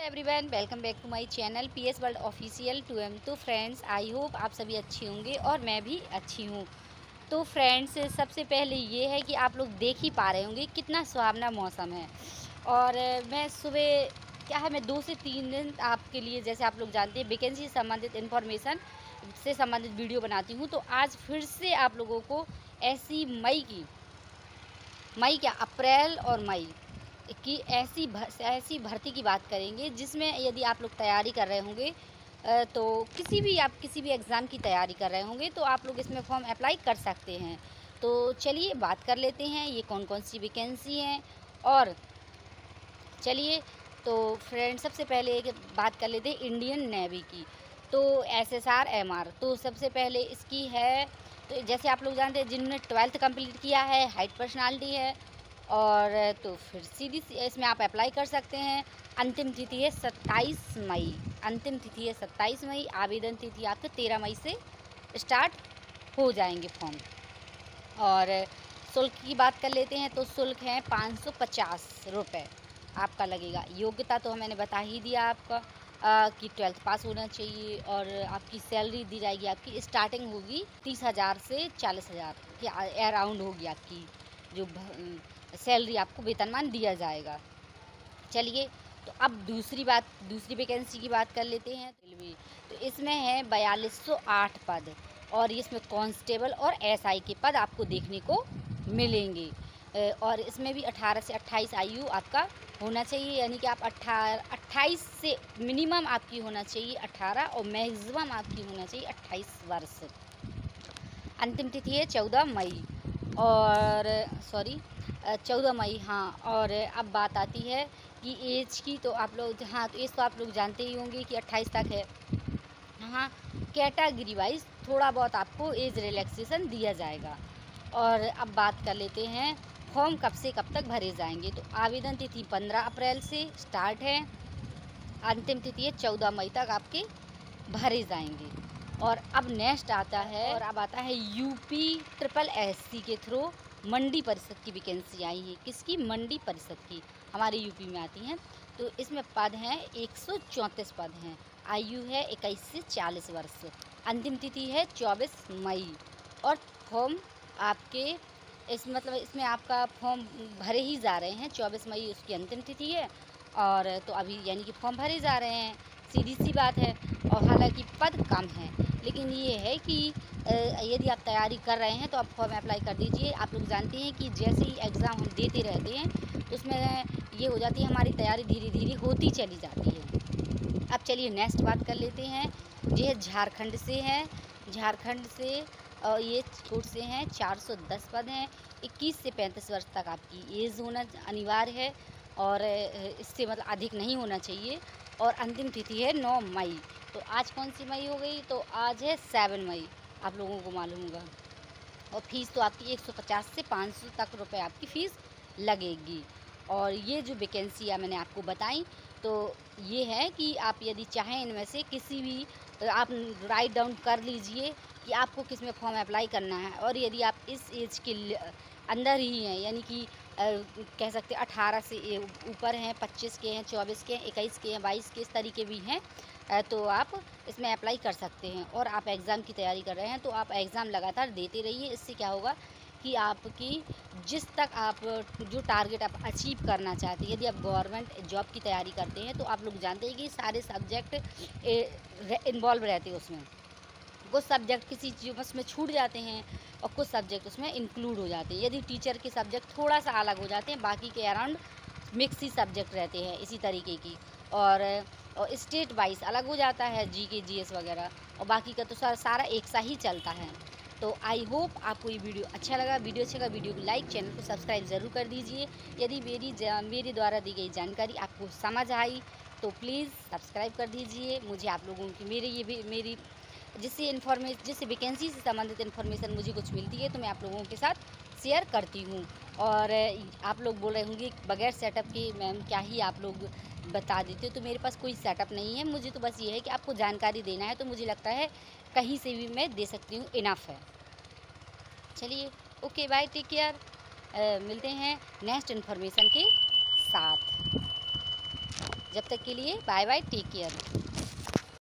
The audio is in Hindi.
Everyone, welcome back to my channel PS world official 2M। तो फ्रेंड्स, आई होप आप सभी अच्छे होंगे और मैं भी अच्छी हूँ। तो फ्रेंड्स, सबसे पहले ये है कि आप लोग देख ही पा रहे होंगे कितना सुहावना मौसम है। और मैं सुबह क्या है, मैं 2 से 3 दिन आपके लिए, जैसे आप लोग जानते हैं, वैकेंसी से संबंधित इन्फॉर्मेशन से संबंधित वीडियो बनाती हूँ। तो आज फिर से आप लोगों को ऐसी मई क्या अप्रैल और मई की ऐसी भर्ती की बात करेंगे जिसमें यदि आप लोग तैयारी कर रहे होंगे, तो किसी भी एग्ज़ाम की तैयारी कर रहे होंगे तो आप लोग इसमें फॉर्म अप्लाई कर सकते हैं। तो चलिए बात कर लेते हैं ये कौन कौन सी वैकेंसी हैं। और चलिए, तो फ्रेंड सबसे पहले एक बात कर लेते हैं इंडियन नेवी की। तो SSR MR, तो सबसे पहले इसकी है। तो जैसे आप लोग जानते हैं, जिन्होंने 12th कंप्लीट किया है, हाइट पर्सनालिटी है, और तो फिर सीधी इसमें आप अप्लाई कर सकते हैं। अंतिम तिथि है 27 मई। अंतिम तिथि है 27 मई। आवेदन तिथि आपके 13 मई से स्टार्ट हो जाएंगे फॉर्म। और शुल्क की बात कर लेते हैं, तो शुल्क है 550 रुपये आपका लगेगा। योग्यता तो मैंने बता ही दिया आपका कि 12th पास होना चाहिए। और आपकी सैलरी दी जाएगी, आपकी स्टार्टिंग होगी 30,000 से 40,000 के अराउंड होगी आपकी जो सैलरी, आपको वेतनमान दिया जाएगा। चलिए, तो अब दूसरी वैकेंसी की बात कर लेते हैं। रेलवे, तो इसमें है 4208 पद, और इसमें कांस्टेबल और SI के पद आपको देखने को मिलेंगे। और इसमें भी 18 से 28 आयु आपका होना चाहिए, यानी कि आप 28 से मिनिमम आपकी होना चाहिए 18, और मैक्सिमम आपकी होना चाहिए 28 वर्ष। अंतिम तिथि है 14 मई, और 14 मई, हाँ। और अब बात आती है कि एज की, तो आप लोग, हाँ, तो एज तो आप लोग जानते ही होंगे कि 28 तक है। हाँ, कैटेगरी वाइज थोड़ा बहुत आपको एज रिलैक्सेशन दिया जाएगा। और अब बात कर लेते हैं फॉर्म कब से कब तक भरे जाएंगे। तो आवेदन तिथि 15 अप्रैल से स्टार्ट है। अंतिम तिथि है 14 मई तक आपके भरे जाएंगे। और अब नेक्स्ट आता है, और अब आता है UP SSS के थ्रू मंडी परिषद की वैकेंसी आई है। किसकी? मंडी परिषद की, हमारे यूपी में आती हैं। तो इसमें पद हैं 134 पद हैं। आयु है 21 से 40 वर्ष। अंतिम तिथि है 24 मई। और फॉर्म आपके इसमें आपका फॉर्म भरे ही जा रहे हैं। 24 मई उसकी अंतिम तिथि है, और तो अभी यानी कि फॉर्म भरे जा रहे हैं, सीधी सी बात है। और हालांकि पद कम है, लेकिन ये है कि यदि आप तैयारी कर रहे हैं तो आप फॉर्म अप्लाई कर दीजिए। आप लोग जानते हैं कि जैसे ही एग्ज़ाम हम देते रहते हैं तो उसमें ये हो जाती है, हमारी तैयारी धीरे धीरे होती चली जाती है। अब चलिए नेक्स्ट बात कर लेते हैं। ये झारखंड से है। झारखंड से, और ये कोड से हैं। 410 पद हैं। 21 से 35 वर्ष तक आपकी एज होना अनिवार्य है, और इससे मतलब अधिक नहीं होना चाहिए। और अंतिम तिथि है 9 मई। तो आज कौन सी मई हो गई? तो आज है 7 मई, आप लोगों को मालूम होगा। और फीस तो आपकी 150 से 500 तक रुपए आपकी फ़ीस लगेगी। और ये जो वैकेंसियाँ मैंने आपको बताई, तो ये है कि आप यदि चाहें इनमें से किसी भी, आप राइट डाउन कर लीजिए कि आपको किस में फॉर्म अप्लाई करना है। और यदि आप इस एज के अंदर ही हैं, यानी कि कह सकते हैं 18 से ऊपर हैं, 25 के हैं, 24 के हैं, 21 के हैं, 22 के, इस तरीके भी हैं, तो आप इसमें अप्लाई कर सकते हैं। और आप एग्ज़ाम की तैयारी कर रहे हैं तो आप एग्ज़ाम लगातार देते रहिए। इससे क्या होगा कि आपकी जिस तक आप जो टारगेट आप अचीव करना चाहते हैं, यदि आप गवर्नमेंट जॉब की तैयारी करते हैं तो आप लोग जानते हैं कि सारे सब्जेक्ट इन्वॉल्व रहते हैं उसमें। कुछ सब्जेक्ट किसी चीज़ उसमें छूट जाते हैं, और कुछ सब्जेक्ट उसमें इंक्लूड हो जाते हैं। यदि टीचर के सब्जेक्ट थोड़ा सा अलग हो जाते हैं, बाकी के अराउंड मिक्स ही सब्जेक्ट रहते हैं इसी तरीके की। और स्टेट वाइज अलग हो जाता है, GK GS वगैरह, और बाकी का तो सारा एक सा ही चलता है। तो आई होप आपको ये वीडियो अच्छा लगा। वीडियो को लाइक, चैनल को सब्सक्राइब ज़रूर कर दीजिए। यदि मेरे द्वारा दी गई जानकारी आपको समझ आई तो प्लीज़ सब्सक्राइब कर दीजिए। मुझे आप लोगों की मेरी जिस वैकेंसी से संबंधित इन्फॉर्मेशन मुझे कुछ मिलती है तो मैं आप लोगों के साथ शेयर करती हूँ। और आप लोग बोल रहे होंगे बगैर सेटअप के मैम क्या ही आप लोग बता देते हो। तो मेरे पास कोई सेटअप नहीं है, मुझे तो बस ये है कि आपको जानकारी देना है, तो मुझे लगता है कहीं से भी मैं दे सकती हूँ, इनफ है। चलिए, ओके, बाय, टेक केयर। मिलते हैं नेक्स्ट इन्फॉर्मेशन के साथ। जब तक के लिए बाय बाय, टेक केयर।